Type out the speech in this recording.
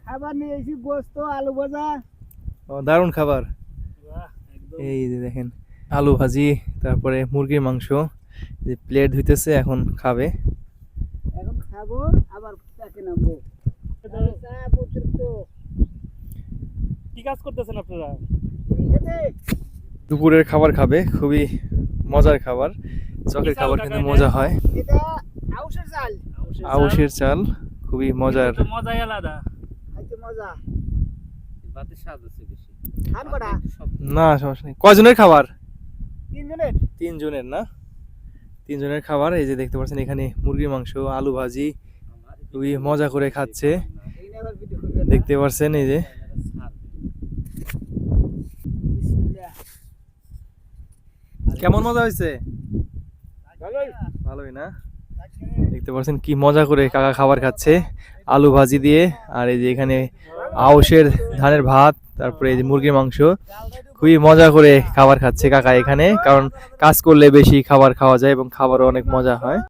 খাবার নিয়ে এসেছি, গোস্ত আলু ভাজা। ও দারুণ খাবার। বাহ, একদম। এই যে দেখেন আলু ভাজি, তারপরে মুরগির মাংস, যে প্লেট ধুইতেছে এখন খাবে। এখন খাবো, আবার চাকে নামবো। চাপ অতিরিক্ত। কি কাজ করতেছেন আপনারা? এই খেতে দুপুরের খাবার খাবে, খুবই মজার খাবার। চকের চাল খাবার কাকা কিন্তু এটা? মজা হয়। এটা আউশের চাল, আউশের চাল, খুবই মজার। কিন্তু মজাই আলাদা। খাইতে মজা। ভাতের স্বাদ আছে বেশি। খান কটা? না সমস্যা নেই। কয়জনের খাবার? 3 জনের। 3 জনের না? 3 জনের খাবার। এই যে দেখতে পাচ্ছেন এখানে মুরগির মাংস, আলু ভাজি, খুবই মজা করে খাচ্ছে। এই নিয়ে আবার ভিডিও করবেন না? দেখতে পাচ্ছেন এই যে। বিসমিল্লাহ। কেমন মজা হয়েছে? ভালোই। ভালোই না? দেখতে পাচ্ছেন কি মজা করে কাকা খাবার খাচ্ছে, আলু ভাজি দিয়ে। আর এই যে এখানে আউশের ধানের ভাত, তারপরে এই যে মুরগির মাংস, খুবই মজা করে খাবার খাচ্ছে কাকা এখানে। কারণ কাজ করলে বেশি খাবার খাওয়া যায় এবং খাবারও অনেক মজা হয়।